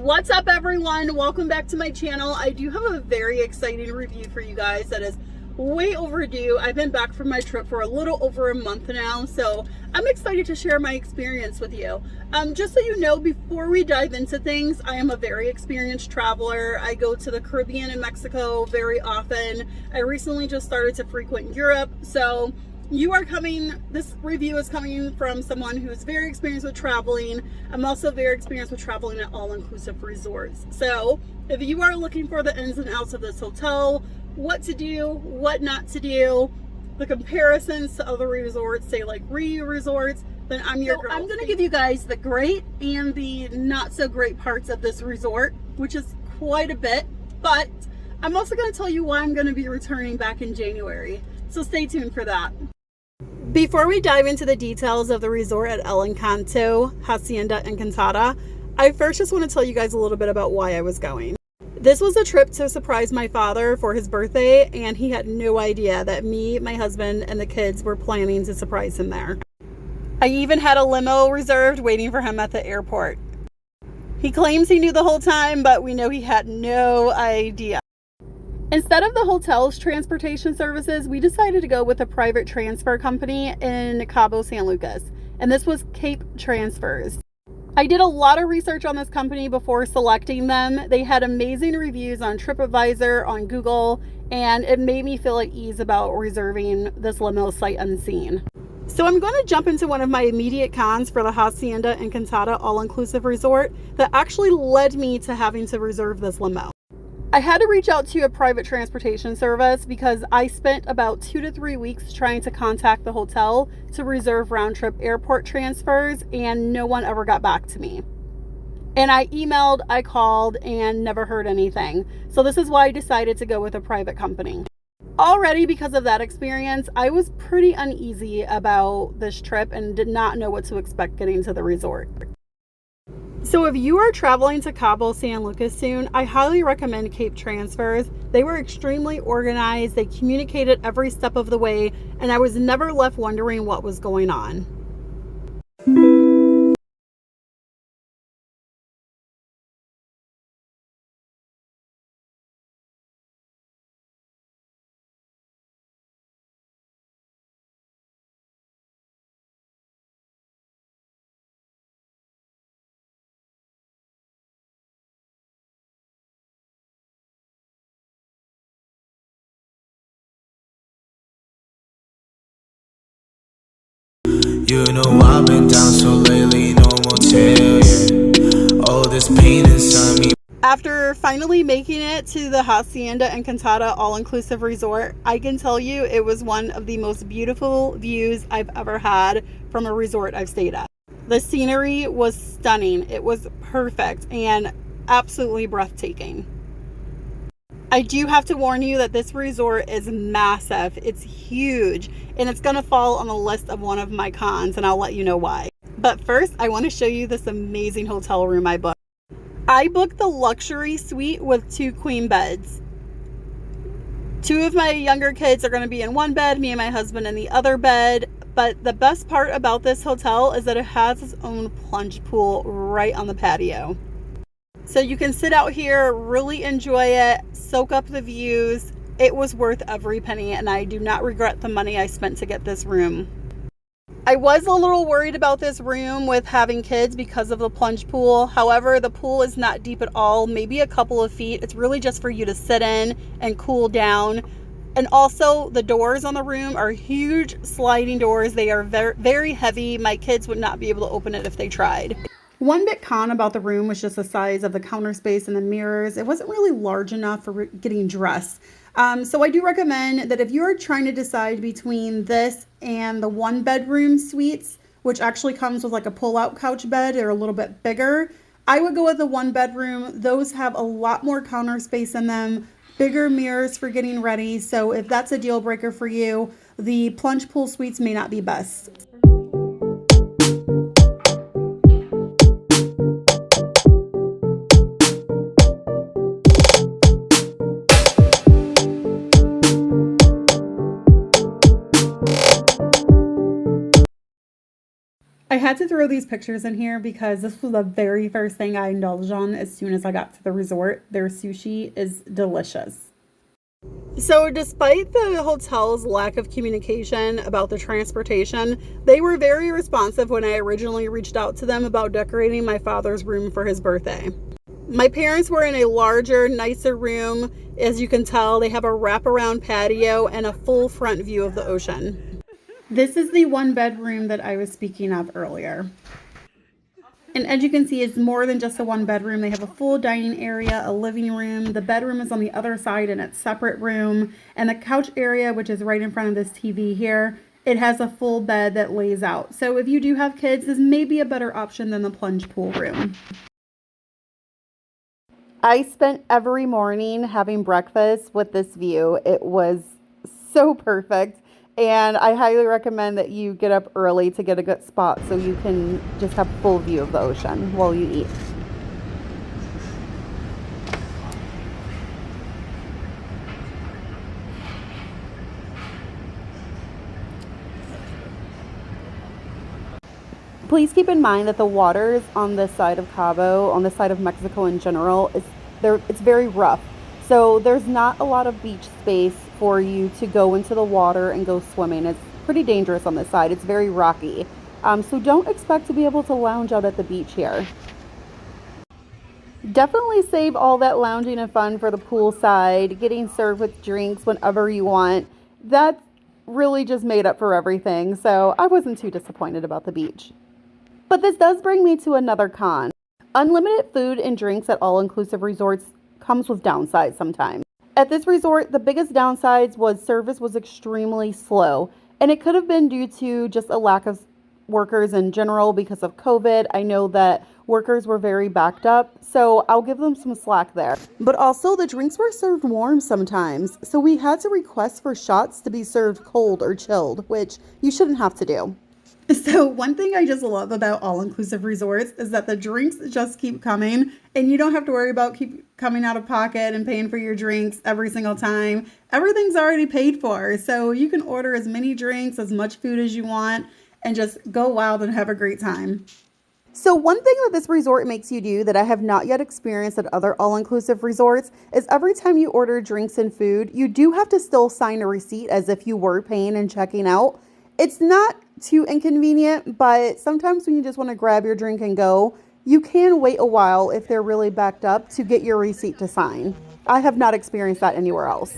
What's up, everyone? Welcome back to my channel. I do have a very exciting review for you guys that is way overdue. I've been back from my trip for a little over a month now, so I'm excited to share my experience with you. Just so you know, before we dive into things, I am a very experienced traveler. I go to the Caribbean and Mexico very often. I recently just started to frequent Europe, so this review is coming from someone who is very experienced with traveling. I'm also very experienced with traveling at all-inclusive resorts. So if you are looking for the ins and outs of this hotel, what to do, what not to do, the comparisons to other resorts, say like resorts, then I'm your girl. I'm going to give you guys the great and the not so great parts of this resort, which is quite a bit, but I'm also going to tell you why I'm going to be returning back in January. So stay tuned for that. Before we dive into the details of the resort at El Encanto, Hacienda Encantada, I first just want to tell you guys a little bit about why I was going. This was a trip to surprise my father for his birthday, and he had no idea that me, my husband, and the kids were planning to surprise him there. I even had a limo reserved waiting for him at the airport. He claims he knew the whole time, but we know he had no idea. Instead of the hotel's transportation services, we decided to go with a private transfer company in Cabo San Lucas, and this was Cape Transfers. I did a lot of research on this company before selecting them. They had amazing reviews on TripAdvisor, on Google, and it made me feel at ease about reserving this limo sight unseen. So I'm going to jump into one of my immediate cons for the Hacienda Encantada all-inclusive resort that actually led me to having to reserve this limo. I had to reach out to a private transportation service because I spent about 2 to 3 weeks trying to contact the hotel to reserve round-trip airport transfers, and no one ever got back to me. And I emailed, I called, and never heard anything. So this is why I decided to go with a private company. Already, because of that experience, I was pretty uneasy about this trip and did not know what to expect getting to the resort. So if you are traveling to Cabo San Lucas soon, I highly recommend Cape Transfers. They were extremely organized, they communicated every step of the way, and I was never left wondering what was going on. You know I've been down so lately, no motel, yeah. All this pain inside me. After finally making it to the Hacienda Encantada all-inclusive resort, I can tell you it was one of the most beautiful views I've ever had from a resort I've stayed at. The scenery was stunning. It was perfect and absolutely breathtaking. I do have to warn you that this resort is massive. It's huge, and it's going to fall on the list of one of my cons, and I'll let you know why. But first, I want to show you this amazing hotel room I booked. I booked the luxury suite with 2 queen beds. 2 of my younger kids are going to be in one bed, me and my husband in the other bed. But the best part about this hotel is that it has its own plunge pool right on the patio. So you can sit out here, really enjoy it, soak up the views. It was worth every penny, and I do not regret the money I spent to get this room. I was a little worried about this room with having kids because of the plunge pool. However, the pool is not deep at all, maybe a couple of feet. It's really just for you to sit in and cool down. And also, the doors on the room are huge sliding doors. They are very, very heavy. My kids would not be able to open it if they tried. One big con about the room was just the size of the counter space and the mirrors. It wasn't really large enough for getting dressed. So I do recommend that if you're trying to decide between this and the 1-bedroom suites, which actually comes with like a pull-out couch bed or a little bit bigger, I would go with the 1-bedroom. Those have a lot more counter space in them, bigger mirrors for getting ready. So if that's a deal breaker for you, the plunge pool suites may not be best. I had to throw these pictures in here because this was the very first thing I indulged on as soon as I got to the resort. Their sushi is delicious. So despite the hotel's lack of communication about the transportation, they were very responsive when I originally reached out to them about decorating my father's room for his birthday. My parents were in a larger, nicer room. As you can tell, they have a wraparound patio and a full front view of the ocean. This is the one bedroom that I was speaking of earlier. And as you can see, it's more than just a one bedroom. They have a full dining area, a living room. The bedroom is on the other side in its separate room. And the couch area, which is right in front of this TV here, it has a full bed that lays out. So if you do have kids, this may be a better option than the plunge pool room. I spent every morning having breakfast with this view. It was so perfect. And I highly recommend that you get up early to get a good spot so you can just have a full view of the ocean while you eat. Please keep in mind that the waters on this side of Cabo, on this side of Mexico in general, it's very rough. So there's not a lot of beach space for you to go into the water and go swimming. It's pretty dangerous on this side. It's very rocky. So don't expect to be able to lounge out at the beach here. Definitely save all that lounging and fun for the pool side, getting served with drinks whenever you want. That really just made up for everything. So I wasn't too disappointed about the beach. But this does bring me to another con. Unlimited food and drinks at all-inclusive resorts comes with downsides sometimes. At this resort, the biggest downsides was service was extremely slow, and it could have been due to just a lack of workers in general because of COVID. I know that workers were very backed up, so I'll give them some slack there. But also the drinks were served warm sometimes, so we had to request for shots to be served cold or chilled, which you shouldn't have to do. So one thing I just love about all-inclusive resorts is that the drinks just keep coming and you don't have to worry about keep coming out of pocket and paying for your drinks every single time. Everything's already paid for. So you can order as many drinks, as much food as you want, and just go wild and have a great time. So one thing that this resort makes you do that I have not yet experienced at other all-inclusive resorts is every time you order drinks and food, you do have to still sign a receipt as if you were paying and checking out. It's not too inconvenient, but sometimes when you just want to grab your drink and go, you can wait a while if they're really backed up to get your receipt to sign. I have not experienced that anywhere else.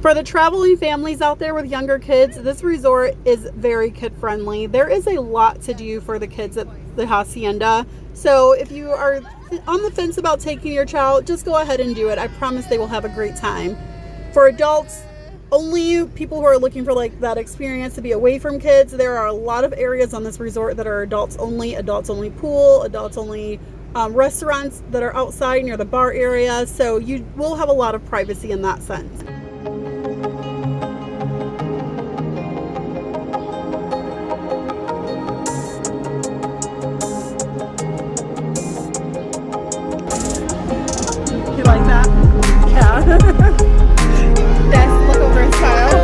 For the traveling families out there with younger kids, this resort is very kid-friendly. There is a lot to do for the kids at the Hacienda. So if you are on the fence about taking your child, just go ahead and do it. I promise they will have a great time. For adults, only people who are looking for like that experience to be away from kids, there are a lot of areas on this resort that are adults only pool, adults only restaurants that are outside near the bar area. So you will have a lot of privacy in that sense. You like that? Yeah. Best look over style.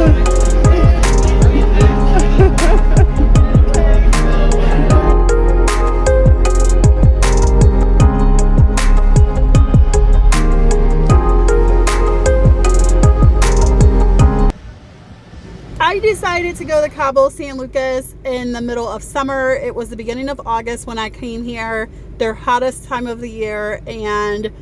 I decided to go to Cabo San Lucas in the middle of summer. It was the beginning of August when I came here, their hottest time of the year, and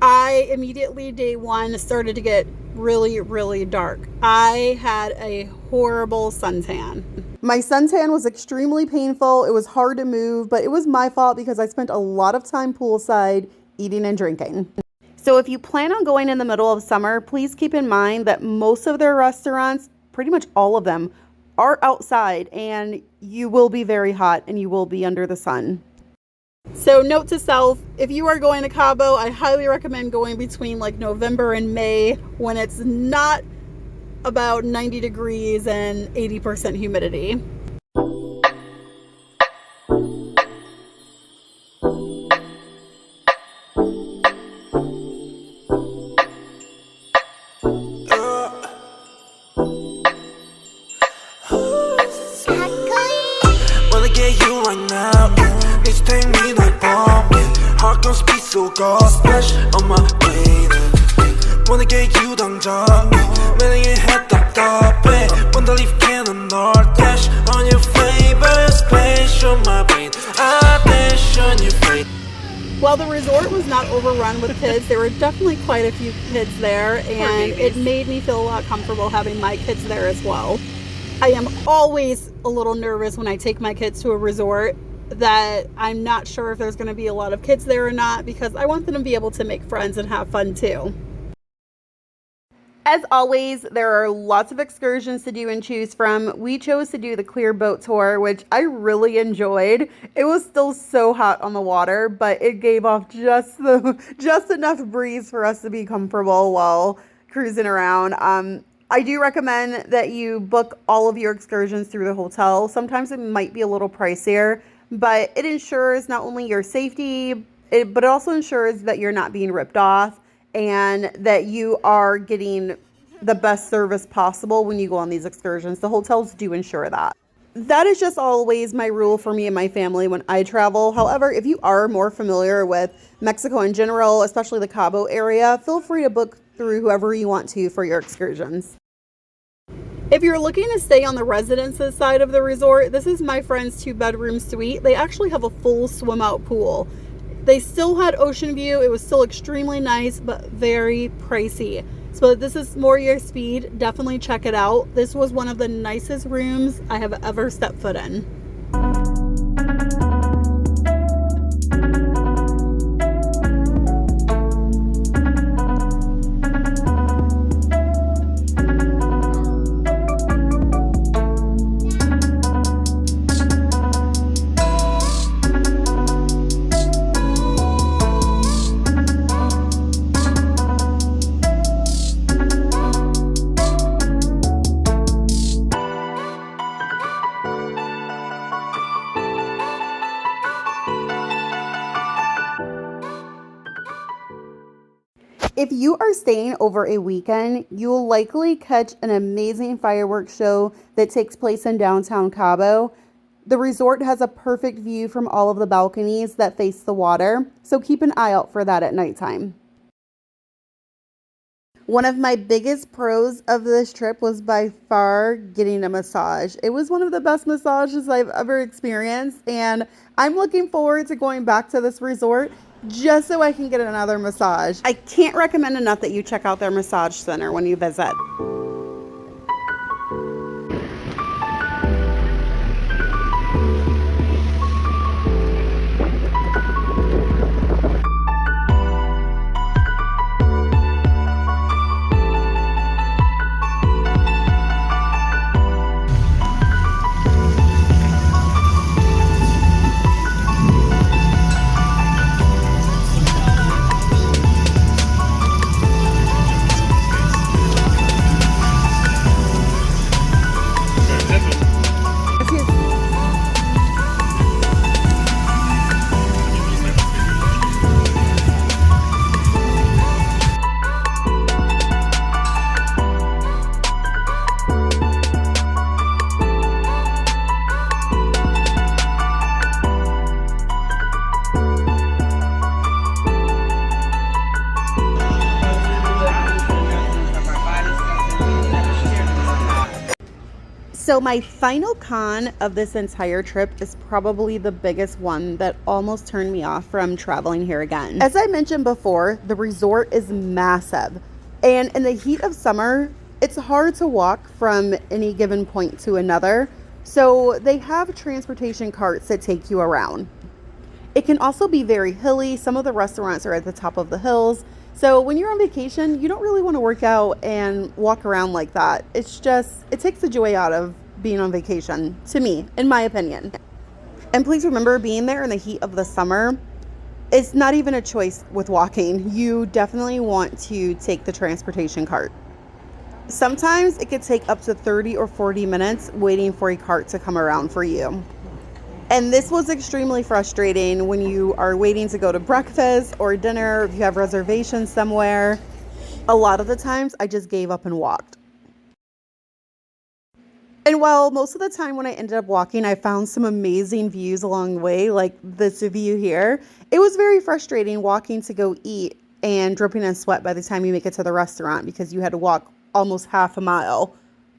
I immediately, day one, started to get really dark. I had a horrible suntan. My suntan was extremely painful. It was hard to move, but it was my fault because I spent a lot of time poolside eating and drinking. So if you plan on going in the middle of summer, please keep in mind that most of their restaurants, pretty much all of them, are outside and you will be very hot and you will be under the sun. So note to self, if you are going to Cabo, I highly recommend going between like November and May when it's not about 90 degrees and 80% humidity. Wanna get you right now. go splash on my plane 모내게 유당장 매력에 해답답해 Wonder if can or dash on your favorite space on my brain I dash on your face. While the resort was not overrun with kids, there were definitely quite a few kids there, and it made me feel a lot comfortable having my kids there as well. I am always a little nervous when I take my kids to a resort that I'm not sure if there's going to be a lot of kids there or not, because I want them to be able to make friends and have fun too. As always, there are lots of excursions to do and choose from. We chose to do the clear boat tour, which I really enjoyed. It was still so hot on the water, but it gave off just enough breeze for us to be comfortable while cruising around. I do recommend that you book all of your excursions through the hotel. Sometimes it might be a little pricier, but it ensures not only your safety, but it also ensures that you're not being ripped off and that you are getting the best service possible when you go on these excursions. The hotels do ensure that. That is just always my rule for me and my family when I travel. However, if you are more familiar with Mexico in general, especially the Cabo area, feel free to book through whoever you want to for your excursions. If you're looking to stay on the residences side of the resort, this is my friend's 2-bedroom suite. They actually have a full swim out pool. They still had ocean view. It was still extremely nice, but very pricey. So this is more your speed. Definitely check it out. This was one of the nicest rooms I have ever stepped foot in. If you are staying over a weekend, you'll likely catch an amazing fireworks show that takes place in downtown Cabo. The resort has a perfect view from all of the balconies that face the water, so keep an eye out for that at nighttime. One of my biggest pros of this trip was by far getting a massage. It was one of the best massages I've ever experienced, and I'm looking forward to going back to this resort just so I can get another massage. I can't recommend enough that you check out their massage center when you visit. So my final con of this entire trip is probably the biggest one that almost turned me off from traveling here again. As I mentioned before, the resort is massive, and in the heat of summer, it's hard to walk from any given point to another. So they have transportation carts that take you around. It can also be very hilly. Some of the restaurants are at the top of the hills. So when you're on vacation, you don't really want to work out and walk around like that. It's just, it takes the joy out of being on vacation, to me, in my opinion. And please remember, being there in the heat of the summer, it's not even a choice with walking. You definitely want to take the transportation cart. Sometimes it could take up to 30 or 40 minutes waiting for a cart to come around for you. And this was extremely frustrating when you are waiting to go to breakfast or dinner, if you have reservations somewhere. A lot of the times I just gave up and walked. And while most of the time when I ended up walking, I found some amazing views along the way, like this view here, it was very frustrating walking to go eat and dripping in sweat by the time you make it to the restaurant because you had to walk almost half a mile,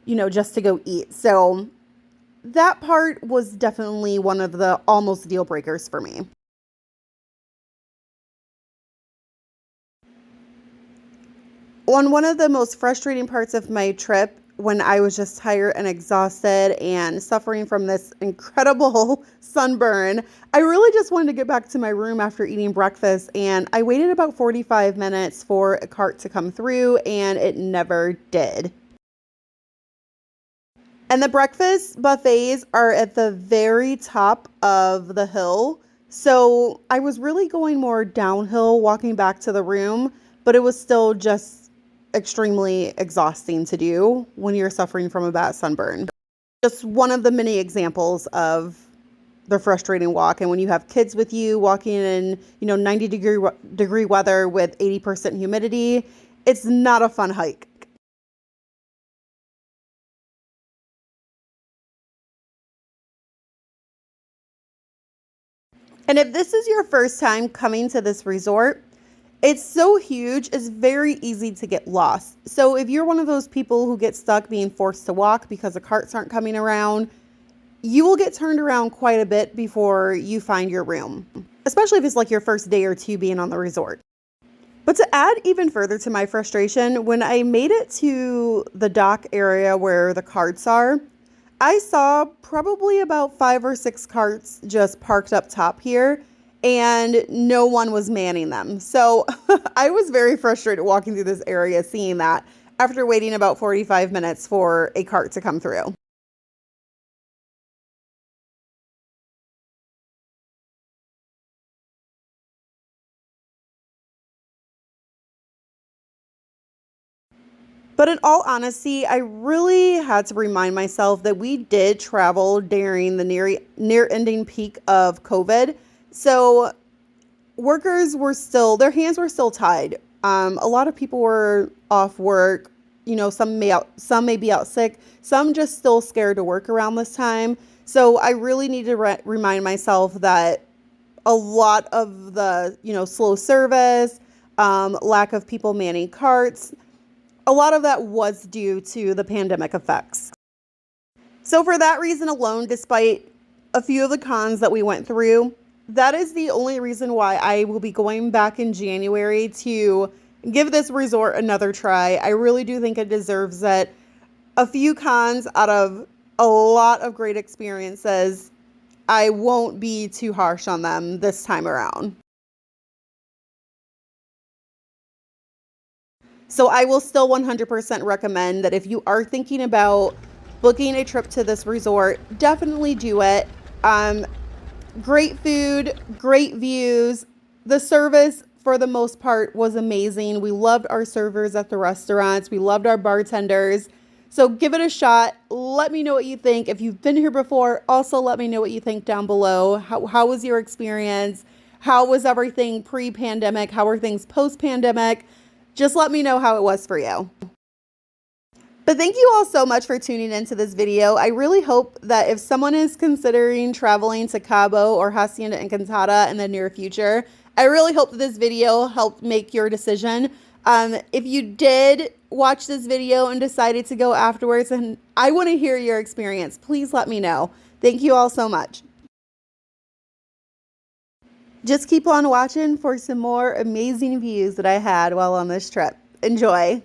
just to go eat. So that part was definitely one of the almost deal breakers for me. On one of the most frustrating parts of my trip, when I was just tired and exhausted and suffering from this incredible sunburn, I really just wanted to get back to my room after eating breakfast. And I waited about 45 minutes for a cart to come through, and it never did. And the breakfast buffets are at the very top of the hill. So I was really going more downhill walking back to the room, but it was still just extremely exhausting to do when you're suffering from a bad sunburn. Just one of the many examples of the frustrating walk. And when you have kids with you walking in, 90-degree weather with 80% humidity, it's not a fun hike. And if this is your first time coming to this resort, it's so huge, it's very easy to get lost. So if you're one of those people who get stuck being forced to walk because the carts aren't coming around, you will get turned around quite a bit before you find your room, especially if it's like your first day or two being on the resort. But to add even further to my frustration, when I made it to the dock area where the carts are, I saw probably about 5 or 6 carts just parked up top here, and no one was manning them. So I was very frustrated walking through this area seeing that after waiting about 45 minutes for a cart to come through. But in all honesty, I really had to remind myself that we did travel during the near ending peak of COVID. So workers were still, their hands were still tied. A lot of people were off work. Some may be out sick. Some just still scared to work around this time. So I really need to remind myself that a lot of the, slow service, lack of people manning carts, a lot of that was due to the pandemic effects. So for that reason alone, despite a few of the cons that we went through, that is the only reason why I will be going back in January to give this resort another try. I really do think it deserves it. A few cons out of a lot of great experiences. I won't be too harsh on them this time around. So I will still 100% recommend that if you are thinking about booking a trip to this resort, definitely do it. Great food, great views. The service, for the most part, was amazing. We loved our servers at the restaurants. We loved our bartenders. So give it a shot. Let me know what you think. If you've been here before, also let me know what you think down below. How was your experience? How was everything pre-pandemic? How are things post-pandemic? Just let me know how it was for you. But thank you all so much for tuning into this video. I really hope that if someone is considering traveling to Cabo or Hacienda Encantada in the near future, I really hope that this video helped make your decision. If you did watch this video and decided to go afterwards, and I want to hear your experience, please let me know. Thank you all so much. Just keep on watching for some more amazing views that I had while on this trip. Enjoy.